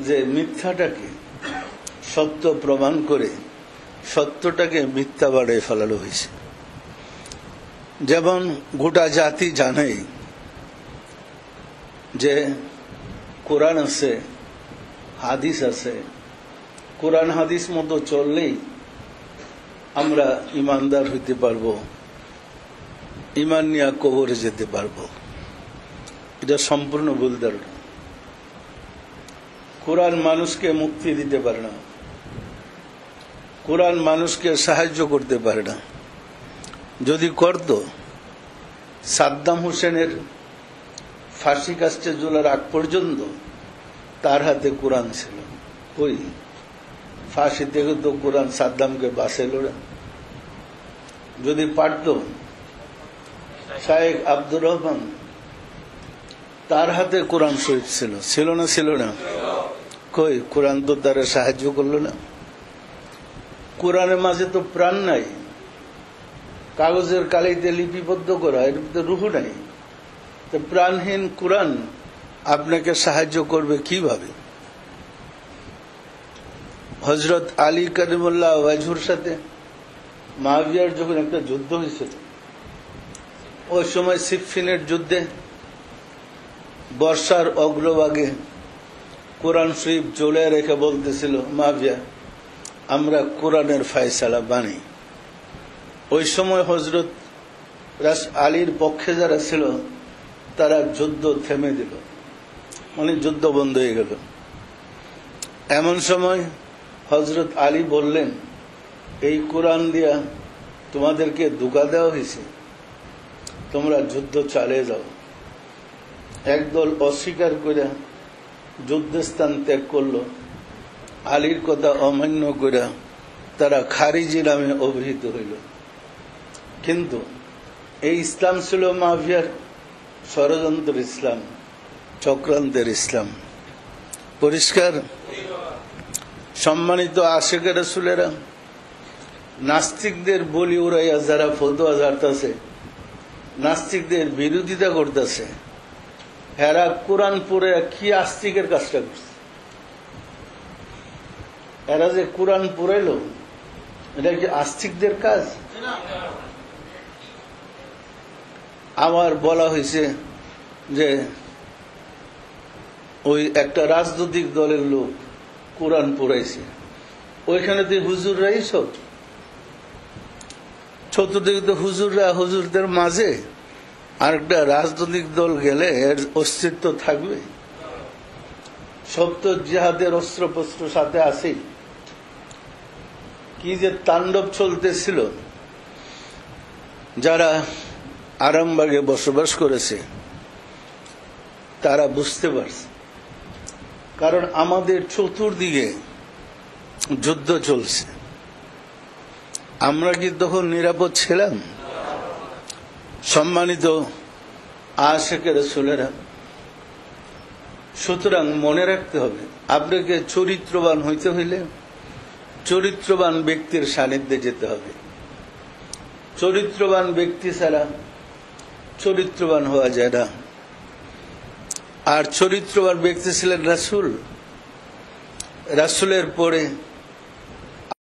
যে মিথ্যাটাকে সত্য প্রমাণ করে সত্যটাকে মিথ্যা বাড়িয়ে ফেলানো হয়েছে। যেমন গোটা জাতি জানে যে কোরআন আছে, হাদিস আছে, কোরআন হাদিস মতো চললেই আমরা ইমানদার হইতে পারবো, ইমান নিয়ে কবরে যেতে পারবো। এটা সম্পূর্ণ ভুল ধারণা। কোরআন মানুষকে মুক্তি দিতে পারে না, কোরআন মানুষকে সাহায্য করতে পারে না। যদি করত, সাদ্দাম হোসেনের ফাঁসি কাস্টে ঝোলার আগ পর্যন্ত তার হাতে কোরআন ছিল। ওই ফাঁসি থেকে তো কোরআন সাদ্দামকে বাঁচাইল না। যদি পারত, শায়েখ আব্দুর রহমান তার হাতে কোরআন শরীফ ছিল, ছিল না? ছিল না? কই কোরআন তো তারা সাহায্য করলো না। কোরআনের মাঝে তো প্রাণ নাই, কাগজের কালিতে লিপিবদ্ধ করা, এর ভিতরে রুহ নাই। তো প্রাণহীন কোরআন আপনাকে সাহায্য করবে কিভাবে? হযরত আলী কারিমুল্লাহ ওয়াজহুর সাথে মুআবিয়ার যখন একটা যুদ্ধ হয়েছিল, ওই সময় সিফফিনের যুদ্ধে বর্ষার অগ্রভাগে কোরআন শরীফ ঝুলে রেখে বলতেছিল, মুআবিয়া আমরা কোরআনের ফয়সালা বানি। ওই সময় হযরত আলীর পক্ষে যারা ছিল তারা যুদ্ধ থেমে দিল, মানে যুদ্ধ বন্ধ হয়ে গেল। এমন সময় হযরত আলী বললেন, এই কোরআন দিয়া তোমাদেরকে ধোঁকা দেওয়া হয়েছে, তোমরা যুদ্ধ চালিয়ে যাও। একদল অস্বীকার করে যুদ্ধস্থান ত্যাগ করলো, আলীর কথা অমান্য করে তারা খারিজি নামে অভিহিত হইল। কিন্তু এই ইসলাম ছিল মুআবিয়ার ষড়যন্ত্র ইসলাম, চক্রান্তের ইসলাম। পরিষ্কার? সম্মানিত আশিকে রাসূলেরা নাস্তিকদের বলি উড়াইয়া যারা ফতোয়া ঝাড়তেছে, নাস্তিকদের বিরোধিতা করতেছে, এরা কোরআন পড়ে কি আস্তিকের কাজটা করছে? এরা যে কোরআন পড়াইল, এটা কি আস্তিকদের কাজ? আমার বলা হয়েছে যে ওই একটা রাজনৈতিক দলের লোক কোরআন পড়াইছে, ওইখানে তো হুজুররাই সব, চতুর্দিকে তো হুজুররা, হুজুরদের মাঝে আর একটা রাজনৈতিক দল গেলে এর অস্তিত্ব থাকবে? সব তো জিহাদের অস্ত্রপস্ত্র সাথে আছে। কি যে তাণ্ডব চলতেছিল, যারা আরামবাগে বসবাস করেছে তারা বুঝতে পারছে। কারণ আমাদের চতুর্দিকে যুদ্ধ চলছে, আমরা কি তখন নিরাপদ ছিলাম? সম্মানিত আশিকে রাসূলেরা, সুতরাং মনে রাখতে হবে, আপনাকে চরিত্রবান হইতে হইলে চরিত্রবান ব্যক্তির সান্নিধ্যে যেতে হবে। চরিত্রবান ব্যক্তি ছাড়া চরিত্রবান হওয়া যায় না। আর চরিত্রবান ব্যক্তি ছিলেন রাসূল। রাসূলের পরে